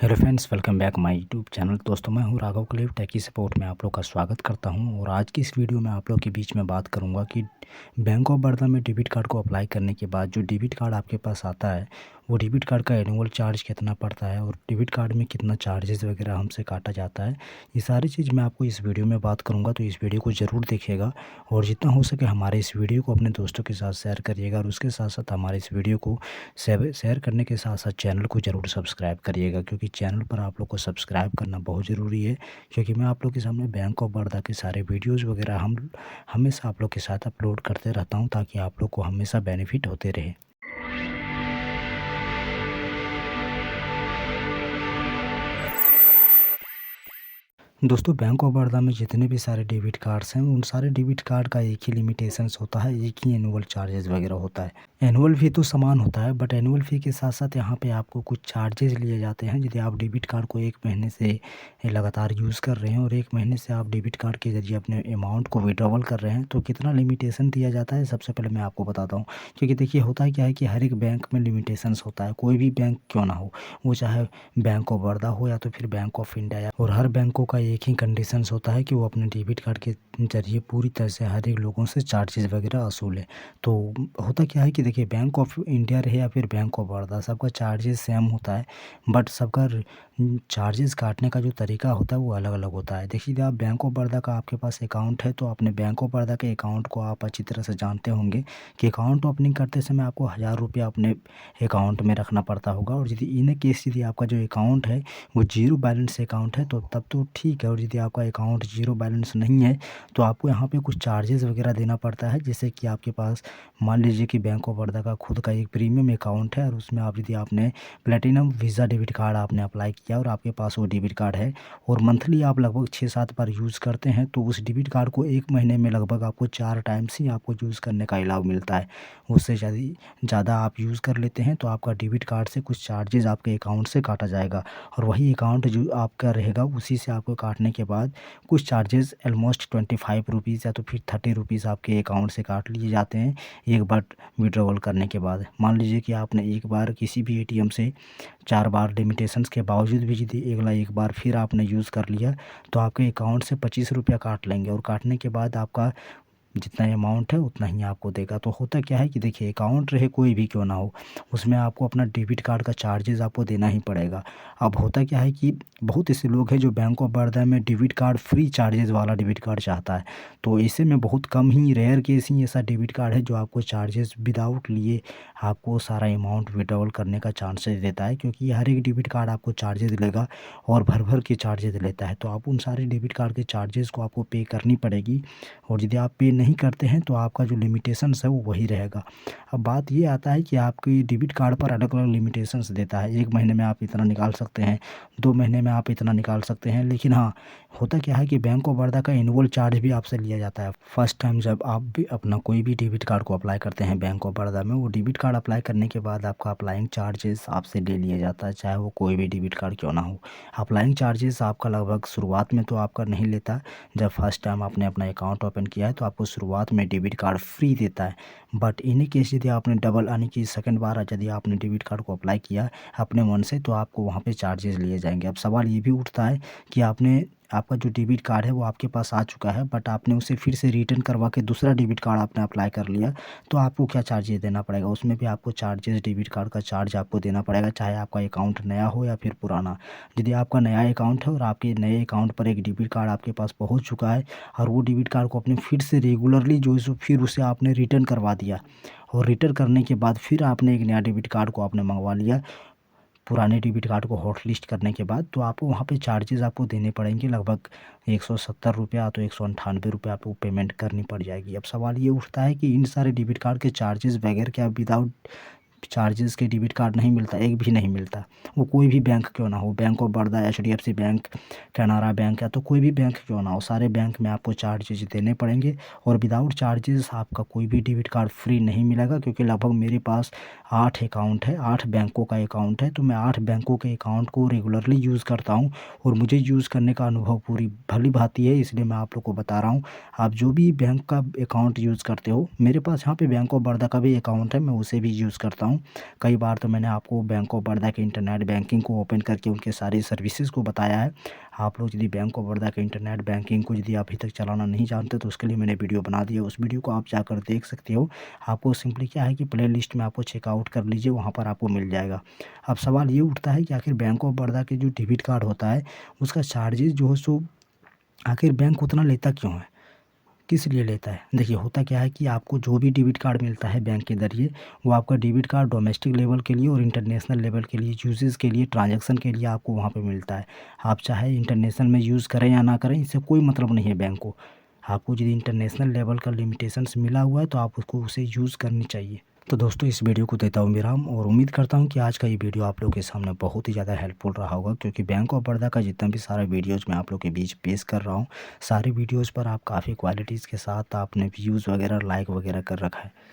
Hello friends, welcome back my YouTube channel. दोस्तों, मैं हूं राघव क्लेव टेकी सपोर्ट में आप लोग का स्वागत करता हूं। और आज की इस वीडियो में आप लोग के बीच में बात करूंगा कि बैंक ऑफ बड़ौदा में डेबिट कार्ड को अप्लाई करने के बाद जो डेबिट कार्ड आपके पास आता है वो डेबिट कार्ड का एनुअल चार्ज कितना पड़ता है और डेबिट कार्ड में कितना चार्जेस वगैरह हमसे काटा जाता है। ये सारी चीज़ मैं आपको इस वीडियो में बात करूँगा, तो इस वीडियो को ज़रूर देखिएगा और जितना हो सके हमारे इस वीडियो को अपने दोस्तों के साथ शेयर करिएगा। और उसके साथ साथ हमारे इस वीडियो को शेयर करने के साथ साथ चैनल को ज़रूर सब्सक्राइब करिएगा, क्योंकि चैनल पर आप लोग को सब्सक्राइब करना बहुत ज़रूरी है। क्योंकि मैं आप लोग के सामने बैंक ऑफ बड़ौदा के सारे वीडियोज़ वगैरह हम हमेशा आप लोग के साथ अपलोड करते रहता हूँ, ताकि आप लोग को हमेशा बेनिफिट होते रहे। दोस्तों, बैंक ऑफ बड़ौदा में जितने भी सारे डेबिट कार्ड्स हैं उन सारे डेबिट कार्ड का एक ही लिमिटेशंस होता है, एक ही एनुअल चार्जेस वगैरह होता है। एनुअल फ़ी तो समान होता है, बट एनुअल फ़ी के साथ साथ यहाँ पे आपको कुछ चार्जेस लिए जाते हैं। यदि आप डेबिट कार्ड को 1 महीने से लगातार यूज़ कर रहे हैं और 1 महीने से आप डेबिट कार्ड के ज़रिए अपने अमाउंट को विड्रॉवल कर रहे हैं, तो कितना लिमिटेशन दिया जाता है सबसे पहले मैं आपको बताता हूँ। क्योंकि देखिए, होता है क्या है कि हर एक बैंक में लिमिटेशंस होता है, कोई भी बैंक क्यों ना हो, वो चाहे बैंक ऑफ बड़ौदा हो या तो फिर बैंक ऑफ इंडिया। और हर बैंकों का एक ही कंडीशंस होता है कि वो अपने डेबिट कार्ड के ज़रिए पूरी तरह से हर एक लोगों से चार्जेस वगैरह वसूलें। तो होता क्या है कि देखिए, बैंक ऑफ इंडिया रहे या फिर बैंक ऑफ बड़ौदा, सबका चार्जेस सेम होता है, बट सबका चार्जेस काटने का जो तरीका होता है वो अलग अलग होता है। देखिए, आप बैंक ऑफ बड़ौदा का आपके पास अकाउंट है, तो अपने बैंक ऑफ बड़ौदा के अकाउंट को आप अच्छी तरह से जानते होंगे कि अकाउंट ओपनिंग करते समय आपको 1000 रुपया अपने अकाउंट में रखना पड़ता होगा। और यदि इन केस यदि आपका जो अकाउंट है वो जीरो बैलेंस अकाउंट है, तो तब तो ठीक है। और यदि आपका अकाउंट जीरो बैलेंस नहीं है, तो आपको यहाँ पे कुछ चार्जेस वगैरह देना पड़ता है। जैसे कि आपके पास मान लीजिए कि बैंक ऑफ बड़ौदा का खुद का एक प्रीमियम अकाउंट है और उसमें आप यदि आपने प्लेटिनम वीज़ा डेबिट कार्ड आपने अप्लाई किया और आपके पास वो डेबिट कार्ड है और मंथली आप लगभग 6-7 बार यूज़ करते हैं, तो उस डेबिट कार्ड को 1 महीने में लगभग आपको 4 टाइम्स ही आपको यूज़ करने का अलाउ मिलता है। उससे ज़्यादा आप यूज़ कर लेते हैं तो आपका डेबिट कार्ड से कुछ चार्जेस आपके अकाउंट से काटा जाएगा। और वही अकाउंट जो आपका रहेगा उसी से आपको काटने के बाद कुछ चार्जेस ऑलमोस्ट 25 रुपीज़ या तो फिर 30 रुपीज़ आपके अकाउंट से काट लिए जाते हैं एक बार विड्रॉवल करने के बाद। मान लीजिए कि आपने एक बार किसी भी एटीएम से 4 बार लिमिटेशंस के बावजूद भी यदि अगला एक बार फिर आपने यूज़ कर लिया, तो आपके अकाउंट से 25 रुपया काट लेंगे और काटने के बाद आपका जितना अमाउंट है उतना ही आपको देगा। तो होता क्या है कि देखिए, अकाउंट रहे कोई भी क्यों ना हो, उसमें आपको अपना डेबिट कार्ड का चार्जेस आपको देना ही पड़ेगा। अब होता क्या है कि बहुत ऐसे लोग हैं जो बैंक ऑफ बड़ौदा में डेबिट कार्ड फ्री चार्जेस वाला डेबिट कार्ड चाहता है। तो ऐसे में बहुत कम ही, रेयर केस ही ऐसा डेबिट कार्ड है जो आपको चार्जेस विदाउट लिए आपको सारा अमाउंट विड्रॉवल करने का चांसेस देता है। क्योंकि हर एक डेबिट कार्ड आपको चार्जेस लेगा और भर भर के चार्जेस लेता है, तो आप उन सारे डेबिट कार्ड के चार्जेस को आपको पे करनी पड़ेगी। और यदि आप पे नहीं करते हैं तो आपका जो लिमिटेशंस है वो वही रहेगा। अब बात ये आता है कि आपकी डेबिट कार्ड पर अलग अलग लिमिटेशंस देता है। 1 महीने में आप इतना निकाल सकते हैं, 2 महीने में आप इतना निकाल सकते हैं। लेकिन हाँ, होता क्या है कि बैंक ऑफ बड़ौदा का एनुअल चार्ज भी आपसे लिया जाता है। फर्स्ट टाइम जब आप भी अपना कोई भी डेबिट कार्ड को अप्लाई करते हैं बैंक ऑफ बड़ौदा में, वो डेबिट कार्ड अप्लाई करने के बाद आपका अप्लाइंग चार्जेस आपसे ले लिया जाता है, चाहे वो कोई भी डेबिट कार्ड क्यों ना हो। अप्लाइंग चार्जेस आपका लगभग शुरुआत में तो आपका नहीं लेता। जब फर्स्ट टाइम आपने अपना अकाउंट ओपन किया है तो आपको शुरुआत में डेबिट कार्ड फ्री देता है। बट इन केस यदि आपने डबल यानी कि सेकंड बार यदि आपने डेबिट कार्ड को अप्लाई किया अपने मन से, तो आपको वहाँ पे चार्जेस लिए जाएंगे। अब सवाल ये भी उठता है कि आपका जो डेबिट कार्ड है वो आपके पास आ चुका है, बट आपने उसे फिर से रिटर्न करवा के दूसरा डेबिट कार्ड आपने अप्लाई कर लिया, तो आपको क्या चार्जेस देना पड़ेगा? उसमें भी आपको चार्जेस, डेबिट कार्ड का चार्ज आपको देना पड़ेगा, चाहे आपका अकाउंट नया हो या फिर पुराना। यदि आपका नया अकाउंट है और आपके नए अकाउंट पर एक डेबिट कार्ड आपके पास पहुंच चुका है और वो डेबिट कार्ड को आपने फिर से रेगुलरली जो है सो फिर उसे आपने रिटर्न करवा दिया, और रिटर्न करने के बाद फिर आपने एक नया डेबिट कार्ड को आपने मंगवा लिया पुराने डेबिट कार्ड को हॉट लिस्ट करने के बाद, तो आपको वहाँ पे चार्जेस आपको देने पड़ेंगे लगभग 170 रुपया, तो 198 रुपये आपको पेमेंट करनी पड़ जाएगी। अब सवाल ये उठता है कि इन सारे डेबिट कार्ड के चार्जेस वगैरह क्या विदाउट चार्जेस के डेबिट कार्ड नहीं मिलता? एक भी नहीं मिलता। वो कोई भी बैंक क्यों ना हो, bank of Baroda, HDFC bank, Canara bank, या तो कोई भी बैंक क्यों ना हो, सारे बैंक में आपको चार्जेस देने पड़ेंगे। और विदाउट चार्जेस आपका कोई भी डेबिट कार्ड फ्री नहीं मिलेगा। क्योंकि लगभग मेरे पास 8 अकाउंट है, 8 बैंकों का अकाउंट है, तो मैं 8 बैंकों के अकाउंट को रेगुलरली यूज़ करता हूँ और मुझे यूज़ करने का अनुभव पूरी भली भांति है, इसलिए मैं आप लोग को बता रहा हूँ। आप जो भी बैंक का अकाउंट यूज़ करते हो, मेरे पास यहाँ पे बैंक ऑफ बड़ौदा का भी अकाउंट है, मैं उसे भी यूज़ करता हूँ। हूँ। कई बार तो मैंने आपको बैंक ऑफ बड़ौदा के इंटरनेट बैंकिंग को ओपन करके उनके सारी सर्विसेज़ को बताया है। आप लोग यदि बैंक ऑफ बड़ौदा के इंटरनेट बैंकिंग को यदि अभी तक चलाना नहीं जानते तो उसके लिए मैंने वीडियो बना दी है, उस वीडियो को आप जाकर देख सकते हो। आपको सिंपली क्या है कि प्ले लिस्ट में आपको चेकआउट कर लीजिए, वहाँ पर आपको मिल जाएगा। अब सवाल ये उठता है कि आखिर बैंक ऑफ बड़ौदा के जो डेबिट कार्ड होता है उसका चार्जेज़ जो है सो आखिर बैंक उतना लेता क्यों है? किस लिए लेता है? देखिए होता क्या है कि आपको जो भी डेबिट कार्ड मिलता है बैंक के ज़रिए, वो आपका डेबिट कार्ड डोमेस्टिक लेवल के लिए और इंटरनेशनल लेवल के लिए यूज़ेज़ के लिए, ट्रांज़ैक्शन के लिए आपको वहाँ पे मिलता है। आप चाहे इंटरनेशनल में यूज़ करें या ना करें, इससे कोई मतलब नहीं है बैंक को। आपको यदि इंटरनेशनल लेवल का लिमिटेशंस मिला हुआ है तो आप उसको उसे यूज़ करनी चाहिए। तो दोस्तों इस वीडियो को देता हूँ विराम और उम्मीद करता हूँ कि आज का ये वीडियो आप लोगों के सामने बहुत ही ज़्यादा हेल्पफुल रहा होगा, क्योंकि बैंक ऑफ बड़ौदा का जितना भी सारा वीडियोज़ मैं आप लोग के बीच पेश कर रहा हूँ, सारे वीडियोज़ पर आप काफ़ी क्वालिटीज़ के साथ आपने व्यूज़ वगैरह लाइक वगैरह कर रखा है।